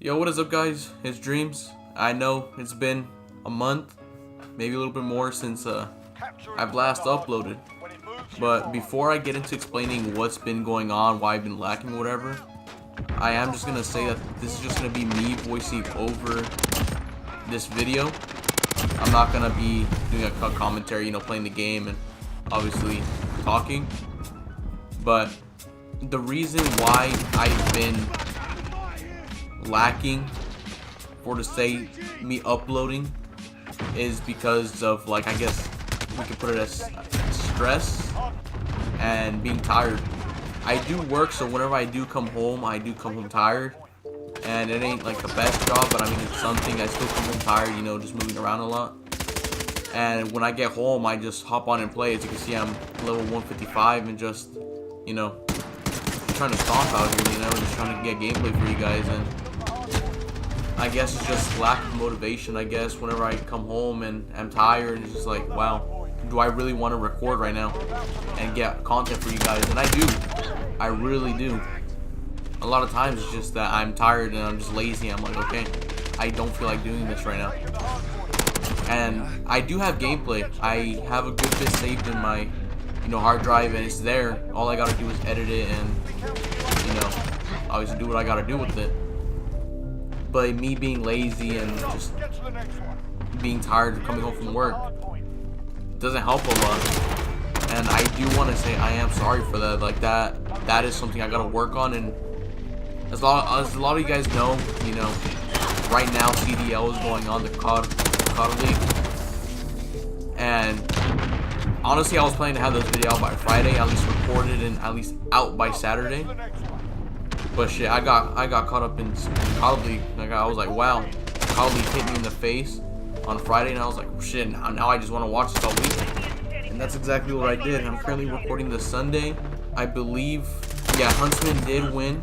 Yo, what is up, guys? It's Dreams. I know it's been a month, maybe a little bit more since I've last uploaded. But before I get into explaining what's been going on, why I've been lacking, or whatever, I am just gonna say that this is just gonna be me voicing over this video. I'm not gonna be doing a commentary, playing the game and obviously talking. But the reason why I've been lacking, for to say me uploading, is because of, like, I guess we could put it as stress and being tired. I do work, so whenever I do come home, I do come home tired, and it ain't like the best job, but I mean, it's something. I still come home tired, just moving around a lot. And when I get home, I just hop on and play. As you can see, I'm level 155 and just trying to stomp out here, just trying to get gameplay for you guys. And I guess it's just lack of motivation, I guess, whenever I come home and I'm tired, and it's just like, wow, do I really want to record right now and get content for you guys? And I do. I really do. A lot of times it's just that I'm tired and I'm just lazy. I'm like, okay, I don't feel like doing this right now. And I do have gameplay. I have a good bit saved in my, hard drive, and it's there. All I gotta do is edit it and, obviously do what I gotta do with it. But me being lazy and just being tired of coming home from work doesn't help a lot. And I do want to say I am sorry for that. Like, that is something I gotta work on. And as a lot of you guys know, right now CDL is going on, the COD League. And honestly, I was planning to have this video out by Friday, at least recorded and at least out by Saturday. But shit, I got caught up in COD League. I was like, wow, COD League hit me in the face on Friday, and I was like, shit, now I just want to watch this all week. And that's exactly what I did. I'm currently recording this Sunday. I believe, yeah, Huntsman did win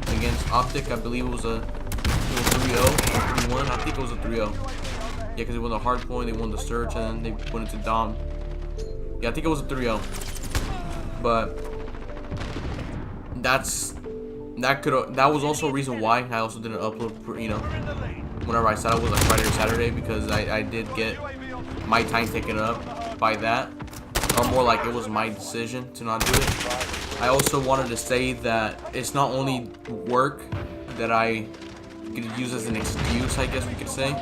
against Optic. I believe it was a 3-0 or 3-1. I think it was a 3-0. Yeah, because they won the hard point, they won the search, and then they went into Dom. Yeah, I think it was a 3-0. But that was also a reason why I also didn't upload, whenever I said it was like Friday or Saturday, because I did get my time taken up by that, or more like it was my decision to not do it. I also wanted to say that it's not only work that I could use as an excuse, I guess we could say,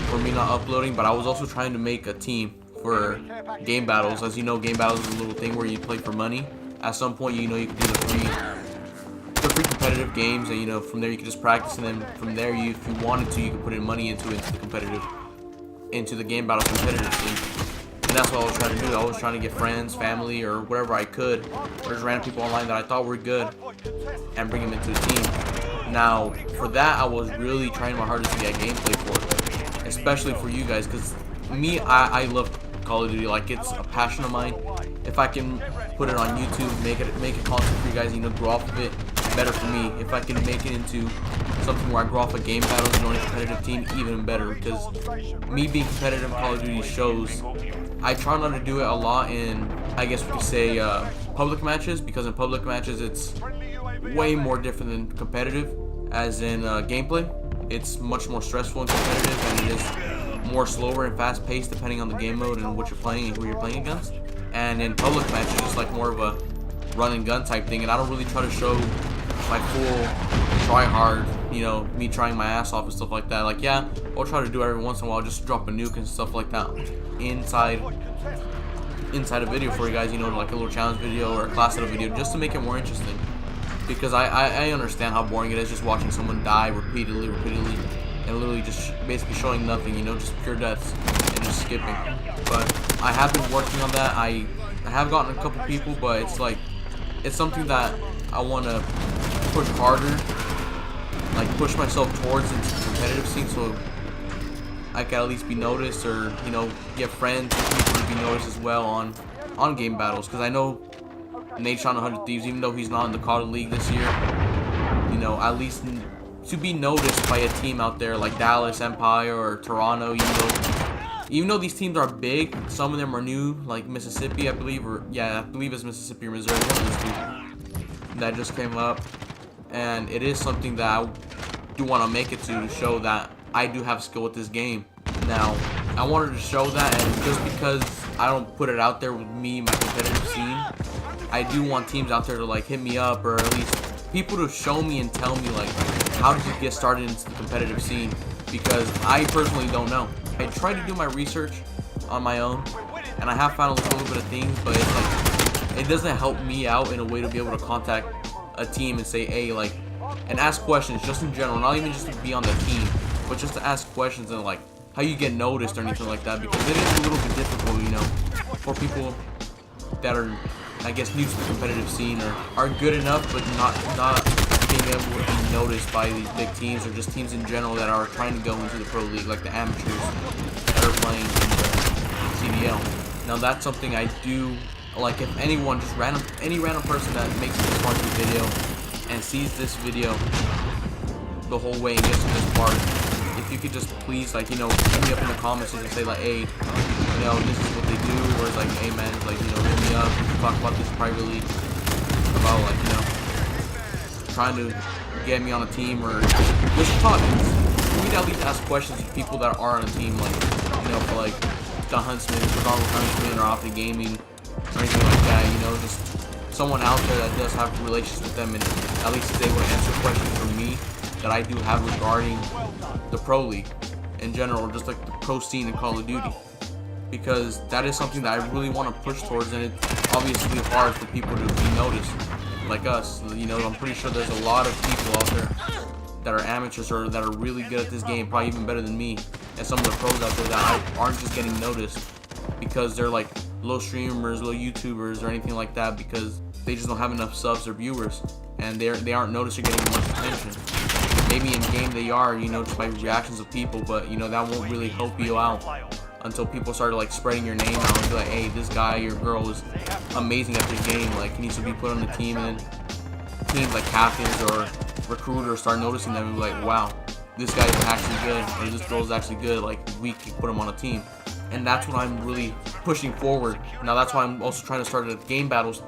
for me not uploading, but I was also trying to make a team for game battles. As you know, game battles is a little thing where you play for money. At some point, you can do the free competitive games, and from there you can just practice, and then from there, if you wanted to, you could put in money into the game battle competitive scene. And that's what I was trying to do. I was trying to get friends, family, or whatever I could, or just random people online that I thought were good, and bring them into the team. Now, for that, I was really trying my hardest to get gameplay for it, especially for you guys, because me, I love Call of Duty. Like, it's a passion of mine. If I can put it on YouTube, make it content for you guys, grow off of it, better for me. If I can make it into something where I grow off of game battles and join a competitive team, even better. Because me being competitive in Call of Duty shows I try not to do it a lot in, I guess we could say, public matches, because in public matches it's way more different than competitive. As in gameplay, it's much more stressful and competitive, and it is more slower and fast paced depending on the game mode and what you're playing and who you're playing against. And in public matches, it's like more of a run and gun type thing, and I don't really try to show my full try hard, me trying my ass off and stuff like that. Like, yeah, I'll try to do it every once in a while, just drop a nuke and stuff like that inside a video for you guys, like a little challenge video or a class setup video, just to make it more interesting. Because I understand how boring it is just watching someone die repeatedly, and literally just basically showing nothing, just pure deaths and just skipping. But I have been working on that. I have gotten a couple people, but it's like, it's something that I want to push harder, like push myself towards into the competitive scene, so I can at least be noticed, or get friends and people to be noticed as well on game battles. Because I know Nate's on 100 Thieves, even though he's not in the COD League this year, at least to be noticed by a team out there like Dallas, Empire, or Toronto, even though these teams are big, some of them are new, like Mississippi, I believe, I believe it's Mississippi or Missouri, one of these two that just came up. And it is something that I do want to make it to show that I do have skill with this game. Now, I wanted to show that, and just because I don't put it out there with me, my competitive scene, I do want teams out there to like hit me up, or at least people to show me and tell me like, how did you get started into the competitive scene? Because I personally don't know. I tried to do my research on my own, and I have found a little bit of things, but it's like, it doesn't help me out in a way to be able to contact a team and say, hey, like, and ask questions just in general, not even just to be on the team, but just to ask questions and like how you get noticed or anything like that, because it is a little bit difficult, you know, for people that are, I guess, new to the competitive scene, or are good enough but not being able to be noticed by these big teams, or just teams in general that are trying to go into the pro league, like the amateurs that are playing in the CDL. Now that's something I do like. If anyone, just any random person that makes it this far to the video and sees this video the whole way and gets to this part, if you could just please, like, you know, hit me up in the comments and just say like, hey, you know, this is what they do, or it's like, hey man, it's like, you know, hit me up, we can talk about this privately, about like, you know, trying to get me on a team, or just talk. We'd at least ask questions to people that are on a team, like, you know, for like the Huntsman, Chicago Huntsman, or Optic Gaming, or anything like that, you know, just someone out there that does have relations with them, and at least is able to answer questions from me that I do have regarding the pro league in general, or just like the pro scene in Call of Duty, because that is something that I really want to push towards, and it's obviously hard for people to be noticed like us. You know, I'm pretty sure there's a lot of people out there that are amateurs, or that are really good at this game, probably even better than me, and some of the pros out there that aren't just getting noticed because they're like low streamers, low YouTubers, or anything like that, because they just don't have enough subs or viewers, and they aren't noticed or getting much attention. Maybe in game they are, you know, just by reactions of people, but you know, that won't really help you out until people start like spreading your name out and be like, hey, this guy, your girl is amazing at this game, like he needs to be put on the team, and teams like captains or recruiters start noticing them and be like, wow, this guy is actually good, or this girl is actually good, like we can put him on a team. And that's what I'm really pushing forward. Now that's why I'm also trying to start a game battles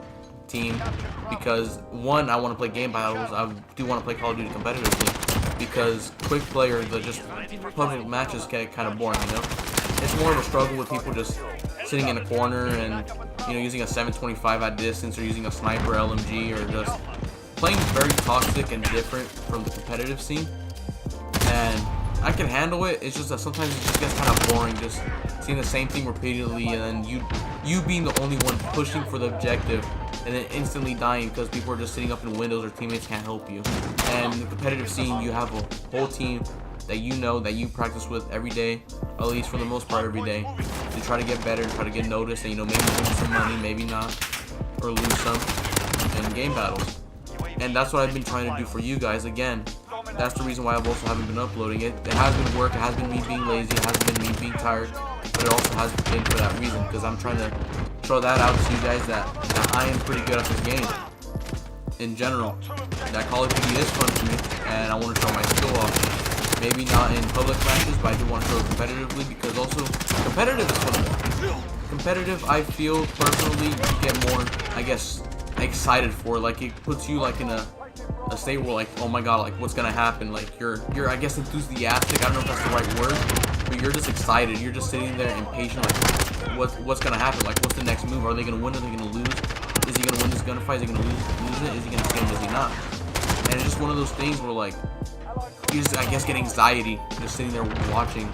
team, because one, I want to play game battles. I do want to play Call of Duty competitively, because quick players, just public matches get kind of boring, you know. It's more of a struggle with people just sitting in a corner and, you know, using a 725 at distance, or using a sniper LMG, or just playing very toxic and different from the competitive scene. And I can handle it. It's just that sometimes it just gets kind of boring, just seeing the same thing repeatedly, and then you being the only one pushing for the objective, and then instantly dying because people are just sitting up in windows, or teammates can't help you. And in the competitive scene, you have a whole team that you know, that you practice with every day, at least for the most part every day, to try to get better, try to get noticed, and, you know, maybe win some money, maybe not, or lose some in game battles. And that's what I've been trying to do for you guys. Again, that's the reason why I've also haven't been uploading it. It has been work, it has been me being lazy, it has been me being tired, but it also has been for that reason, because I'm trying to show that out to you guys, that I am pretty good at this game in general, that Call of Duty is fun for me, and I want to show my skill off. Maybe not in public matches, but I do want to show it competitively, because also competitive is fun. Competitive, I feel personally, you get more, I guess, excited for. Like, it puts you like in a state where, like, oh my god, like what's gonna happen? Like you're I guess enthusiastic. I don't know if that's the right word, but you're just excited. You're just sitting there impatient, like what's gonna happen? Like, what's the next move? Are they gonna win? Are they gonna lose? Is he gonna win this gunfight? Is he gonna lose it? Is he gonna scam? Is he not? And it's just one of those things where, like, you just, I guess, get anxiety just sitting there watching,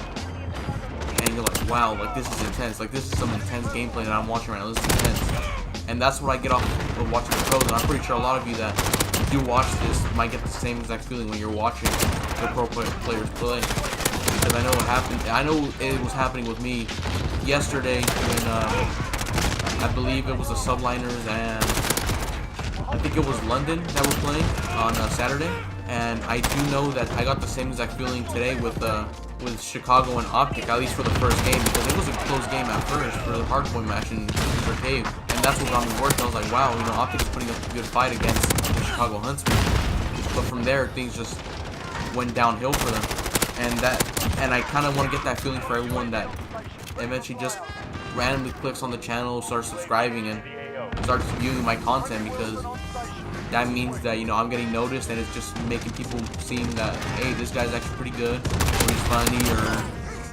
and you're like, wow, like this is intense. Like, this is some intense gameplay that I'm watching right now. This is intense. And that's what I get off of watching the pros, and I'm pretty sure a lot of you that do watch this might get the same exact feeling when you're watching the pro players play, because I know what happened. I know it was happening with me yesterday when I believe it was the Subliners and I think it was London that were playing on Saturday, and I do know that I got the same exact feeling today with Chicago and Optic, at least for the first game, because it was a close game at first for the hardpoint match in Cooper Cave, and that's what got me working. I was like, wow, you know, Optic is putting up a good fight against the Chicago Huntsmen, but from there things just went downhill for them, and I kind of want to get that feeling for everyone that eventually just randomly clicks on the channel, starts subscribing, and starts viewing my content, because that means that, you know, I'm getting noticed, and it's just making people seem that, hey, this guy's actually pretty good, or he's funny, or,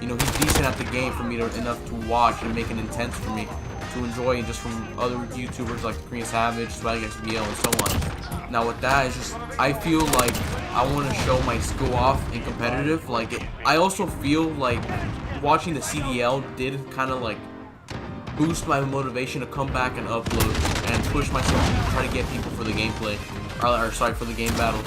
you know, he's decent at the game for me enough to watch and make it intense for me to enjoy, just from other YouTubers like Korean Savage, Swag XBL, and so on. Now with that, it's just, I feel like I want to show my skill off in competitive. Like, I also feel like watching the CDL did kind of like boost my motivation to come back and upload and push myself to try to get people for the gameplay, or sorry, for the game battles.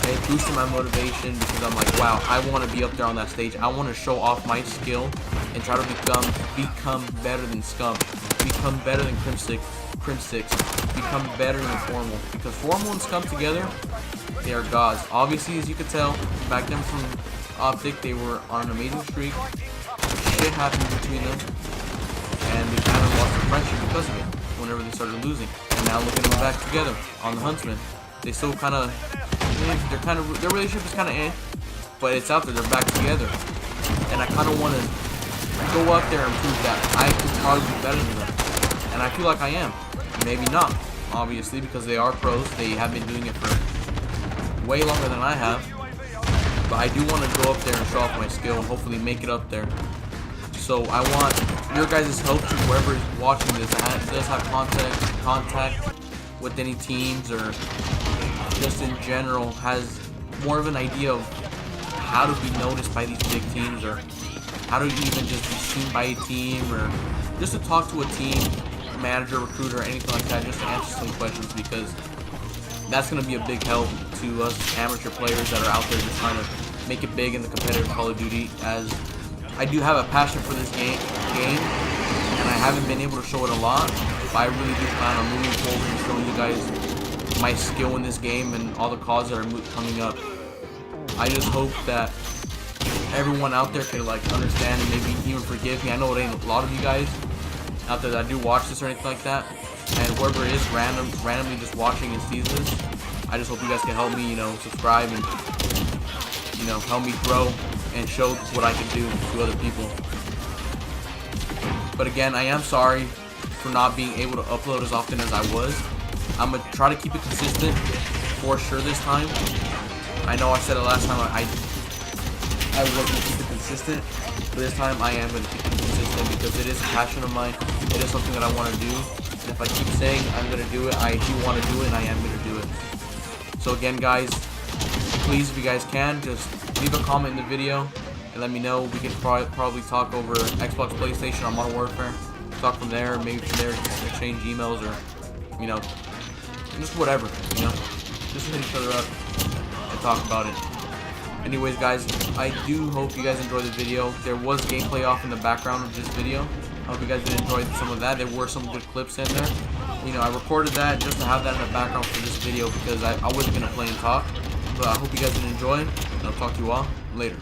It boosted my motivation because I'm like, wow, I want to be up there on that stage. I want to show off my skill and try to become better than Scum, become better than Crim 6, become better than Formal. Because Formal and Scum together, they are gods. Obviously, as you could tell, back then from Optic, they were on an amazing streak. Shit happened between them, and they kind of lost their friendship because of it whenever they started losing. And now look at them back together on the Huntsman. They still kind of, their relationship is kind of but it's out there. They're back together, and I kind of want to go up there and prove that I could probably be better than them, and I feel like I am. Maybe not, obviously, because they are pros. They have been doing it for way longer than I have, but I do want to go up there and show off my skill and hopefully make it up there. So I want your guys' help to whoever is watching this that does have contact with any teams, or just in general has more of an idea of how to be noticed by these big teams, or how to even just be seen by a team, or just to talk to a team manager, recruiter, or anything like that, just to answer some questions, because that's going to be a big help to us amateur players that are out there just trying to make it big in the competitive Call of Duty, as I do have a passion for this game, and I haven't been able to show it a lot, but I really do plan on moving forward and showing you guys my skill in this game and all the calls that are coming up. I just hope that everyone out there can like understand and maybe even forgive me. I know it ain't a lot of you guys out there that do watch this or anything like that, and whoever is randomly just watching and sees this, I just hope you guys can help me, you know, subscribe and, you know, help me grow and show what I can do to other people. But again, I am sorry for not being able to upload as often as I was. I'm gonna try to keep it consistent for sure this time. I know I said it last time, I wasn't gonna keep it consistent, but this time I am gonna keep it consistent because it is a passion of mine. It is something that I want to do, and if I keep saying I'm gonna do it, I do want to do it, and I am gonna do it. So again, guys, please, if you guys can, just leave a comment in the video and let me know. We can probably talk over Xbox, PlayStation, or Modern Warfare. Talk from there, maybe from there exchange emails, or, you know, just whatever, you know, just hit each other up and talk about it. Anyways, guys, I do hope you guys enjoyed the video. There was gameplay off in the background of this video. I hope you guys did enjoy some of that. There were some good clips in there. You know, I recorded that just to have that in the background for this video because I wasn't going to play and talk. But I hope you guys did enjoy, and I'll talk to you all later.